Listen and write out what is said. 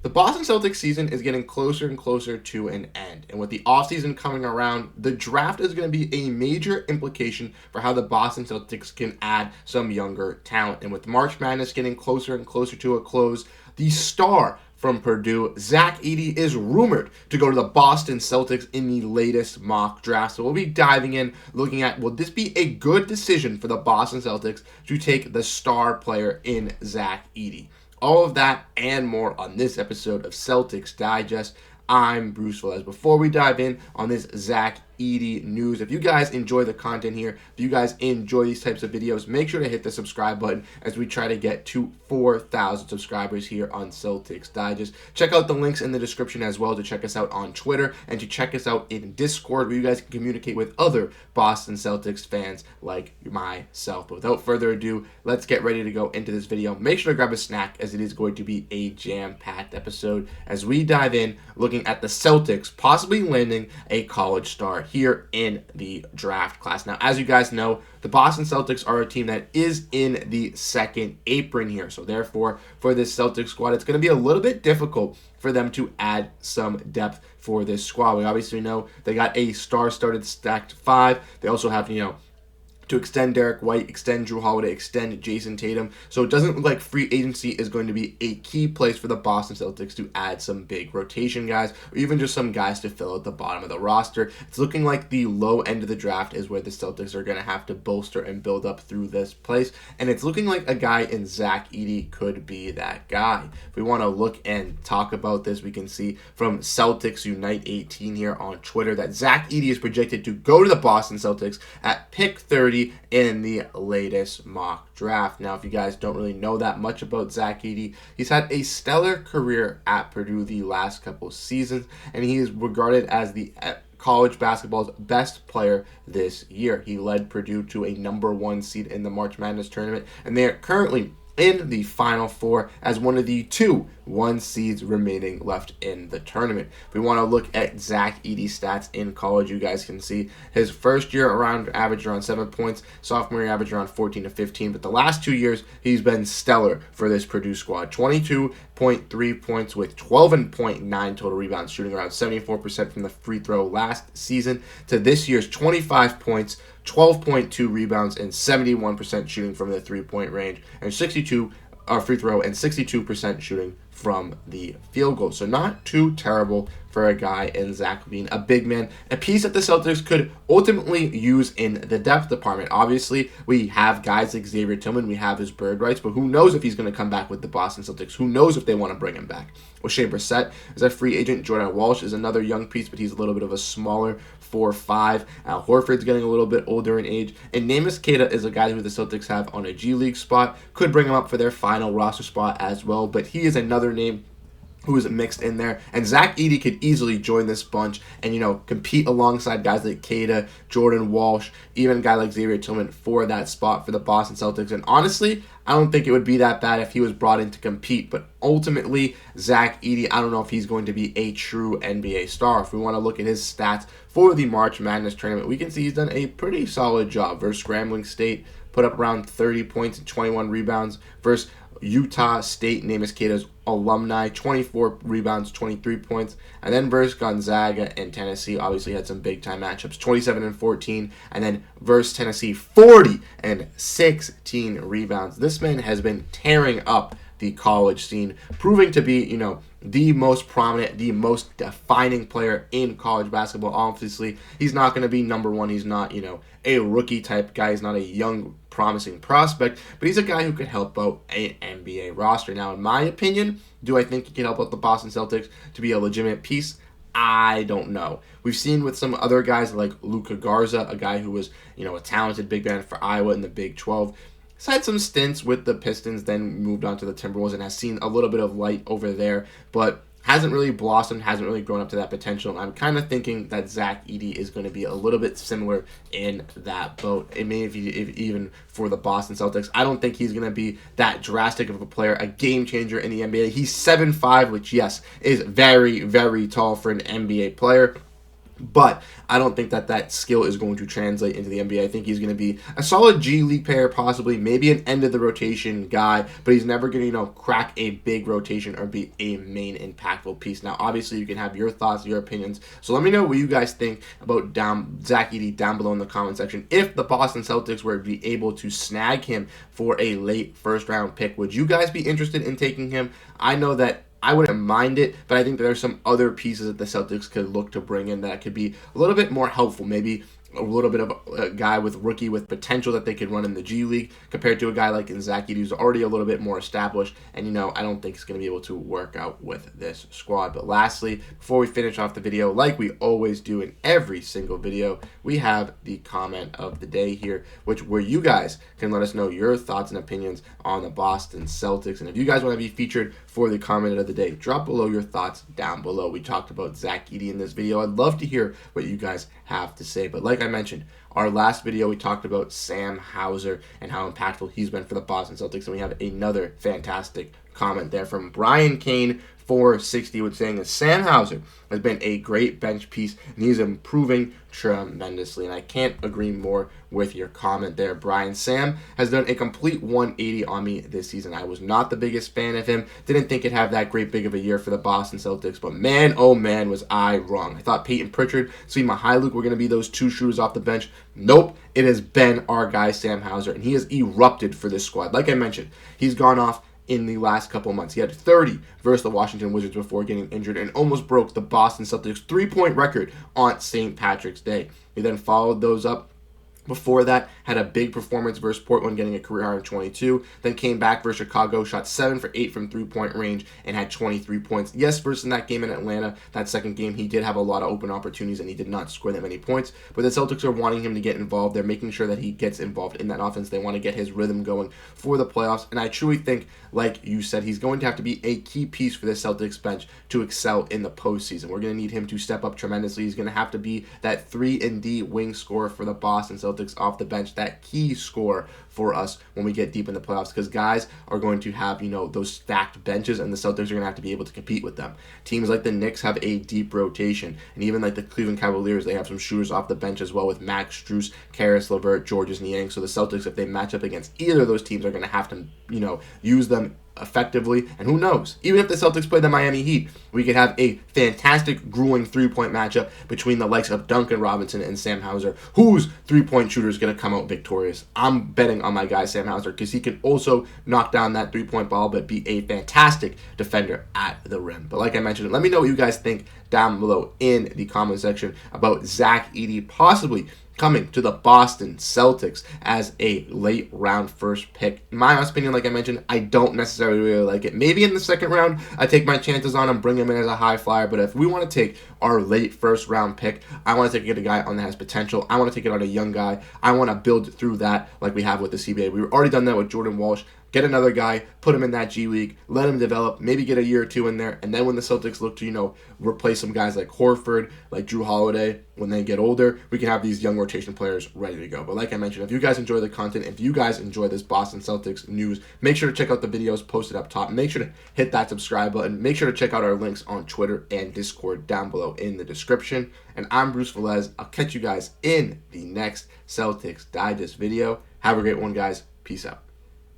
The Boston Celtics season is getting closer and closer to an end. And with the offseason coming around, the draft is going to be a major implication for how the Boston Celtics can add some younger talent. And with March Madness getting closer and closer to a close, the star from Purdue, Zach Edey, is rumored to go to the Boston Celtics in the latest mock draft. So we'll be diving in, looking at, will this be a good decision for the Boston Celtics to take the star player in Zach Edey? All of that and more on this episode of Celtics Digest. I'm Bruce Veliz. Before we dive in on this Zach Edey news, if you guys enjoy the content here, if you guys enjoy these types of videos, make sure to hit the subscribe button as we try to get to 4,000 subscribers here on Celtics Digest. Check out the links in the description as well to check us out on Twitter and to check us out in Discord, where you guys can communicate with other Boston Celtics fans like myself. But without further ado, let's get ready to go into this video. Make sure to grab a snack, as it is going to be a jam-packed episode as we dive in looking at the Celtics possibly landing a college star here in the draft class. Now, as you guys know, the Boston Celtics are a team that is in the second apron here. So therefore, for this Celtics squad, it's going to be a little bit difficult for them to add some depth for this squad. We obviously know they got a star-studded stacked five. They also have, to extend Derrick White, extend Jrue Holiday, extend Jayson Tatum. So it doesn't look like free agency is going to be a key place for the Boston Celtics to add some big rotation guys, or even just some guys to fill at the bottom of the roster. It's looking like the low end of the draft is where the Celtics are going to have to bolster and build up through this place. And it's looking like a guy in Zach Edey could be that guy. If we want to look and talk about this, we can see from Celtics Unite 18 here on Twitter that Zach Edey is projected to go to the Boston Celtics at pick 30 in the latest mock draft. Now, if you guys don't really know that much about Zach Edey, he's had a stellar career at Purdue the last couple seasons, and he is regarded as the college basketball's best player this year. He led Purdue to a #1 seed in the March Madness tournament, and they are currently in the Final Four as one of the 2 1 seeds remaining left in the tournament. If we want to look at Zach Edey's stats in college, you guys can see his first year averaged around 7 points, sophomore year averaged around 14 to 15, but the last 2 years he's been stellar for this Purdue squad. 22.3 points with 12.9 total rebounds, shooting around 74% from the free throw last season, to this year's 25 points, 12.2 rebounds, and 71% shooting from the three-point range, and 62 free throw and 62% shooting from the field goal. So not too terrible for a guy in Zach being a big man, a piece that the Celtics could ultimately use in the depth department. Obviously, we have guys like Xavier Tillman, we have his bird rights, but who knows if he's going to come back with the Boston Celtics? Who knows if they want to bring him back? Oshae Brissett is a free agent. Jordan Walsh is another young piece, but he's a little bit of a smaller 4'5". Horford's getting a little bit older in age. And Neemias Queta is a guy who the Celtics have on a G League spot. Could bring him up for their final roster spot as well, but he is another name who is mixed in there. And Zach Edey could easily join this bunch and, compete alongside guys like Queta, Jordan Walsh, even a guy like Xavier Tillman for that spot for the Boston Celtics. And honestly, I don't think it would be that bad if he was brought in to compete. But ultimately, Zach Edey, I don't know if he's going to be a true NBA star. If we want to look at his stats for the March Madness tournament, we can see he's done a pretty solid job versus Grambling State, put up around 30 points and 21 rebounds versus Utah State, Neemias Queta's alumni, 24 rebounds, 23 points. And then versus Gonzaga and Tennessee, obviously had some big-time matchups, 27 and 14. And then versus Tennessee, 40 and 16 rebounds. This man has been tearing up the college scene, proving to be, the most prominent, the most defining player in college basketball. Obviously, he's not going to be #1. He's not, a rookie type guy. He's not a young, promising prospect, but he's a guy who could help out an NBA roster. Now, in my opinion, do I think he can help out the Boston Celtics to be a legitimate piece? I don't know. We've seen with some other guys like Luka Garza, a guy who was, a talented big man for Iowa in the Big 12. He's had some stints with the Pistons, then moved on to the Timberwolves and has seen a little bit of light over there, but hasn't really blossomed, hasn't really grown up to that potential. I'm kind of thinking that Zach Edey is going to be a little bit similar in that boat. It may even for the Boston Celtics. I don't think he's going to be that drastic of a player, a game changer in the NBA. He's 7'5", which, yes, is very, very tall for an NBA player. But I don't think that skill is going to translate into the NBA. I think he's going to be a solid G League player, possibly, maybe an end of the rotation guy, but he's never going to, crack a big rotation or be a main impactful piece. Now, obviously, you can have your thoughts, your opinions. So let me know what you guys think about Zach Edey down below in the comment section. If the Boston Celtics were to be able to snag him for a late first-round pick, would you guys be interested in taking him? I know that I wouldn't mind it, but I think there are some other pieces that the Celtics could look to bring in that could be a little bit more helpful. Maybe a little bit of a guy with potential that they could run in the G League compared to a guy like Zach Edey who's already a little bit more established. And, I don't think he's going to be able to work out with this squad. But lastly, before we finish off the video, like we always do in every single video, we have the comment of the day here, where you guys can let us know your thoughts and opinions on the Boston Celtics. And if you guys want to be featured for the comment of the day, drop below your thoughts down below. We talked about Zach Edey in this video. I'd love to hear what you guys have to say. But like I mentioned, our last video, we talked about Sam Hauser and how impactful he's been for the Boston Celtics. And we have another fantastic comment there from Brian Kane 460, with saying that Sam Hauser has been a great bench piece and he's improving tremendously. And I can't agree more with your comment there, Brian. Sam has done a complete 180 on me this season. I was not the biggest fan of him. Didn't think he'd have that great big of a year for the Boston Celtics, but man, oh man, was I wrong. I thought Payton, Pritchard, Svi Mykhailiuk were going to be those two shooters off the bench. Nope, it has been our guy Sam Hauser, and he has erupted for this squad. Like I mentioned, he's gone off in the last couple months. He had 30 versus the Washington Wizards before getting injured and almost broke the Boston Celtics 3-point record on St. Patrick's Day. He then followed those up. Before that, had a big performance versus Portland, getting a career high of 22. Then came back versus Chicago, shot 7 for 8 from three-point range, and had 23 points. Yes, versus that game in Atlanta, that second game, he did have a lot of open opportunities, and he did not score that many points. But the Celtics are wanting him to get involved. They're making sure that he gets involved in that offense. They want to get his rhythm going for the playoffs. And I truly think, like you said, he's going to have to be a key piece for the Celtics bench to excel in the postseason. We're going to need him to step up tremendously. He's going to have to be that 3-and-D wing scorer for the Boston Celtics off the bench, that key scorer for us when we get deep in the playoffs, because guys are going to have, those stacked benches, and the Celtics are going to have to be able to compete with them. Teams like the Knicks have a deep rotation, and even like the Cleveland Cavaliers, they have some shooters off the bench as well, with Max Strus, Karis LeVert, Georges Niang. So the Celtics, if they match up against either of those teams, are going to have to, use them effectively. And who knows, even if the Celtics play the Miami Heat, we could have a fantastic grueling 3-point matchup between the likes of Duncan Robinson and Sam Hauser, whose 3-point shooter is going to come out victorious. I'm betting on my guy Sam Hauser, because he can also knock down that 3-point ball but be a fantastic defender at the rim. But like I mentioned, let me know what you guys think down below in the comment section about Zach Edey possibly coming to the Boston Celtics as a late round first pick. In my honest opinion, like I mentioned, I don't necessarily really like it. Maybe in the second round, I take my chances on him, bring him in as a high flyer. But if we want to take our late first round pick, I want to take a guy on that has potential. I want to take it on a young guy. I want to build through that like we have with the CBA. We've already done that with Jordan Walsh. Get another guy, put him in that G League, let him develop, maybe get a year or two in there, and then when the Celtics look to, replace some guys like Horford, like Jrue Holiday, when they get older, we can have these young rotation players ready to go. But like I mentioned, if you guys enjoy the content, if you guys enjoy this Boston Celtics news, make sure to check out the videos posted up top. Make sure to hit that subscribe button. Make sure to check out our links on Twitter and Discord down below in the description. And I'm Bruce Veliz. I'll catch you guys in the next Celtics Digest video. Have a great one, guys. Peace out.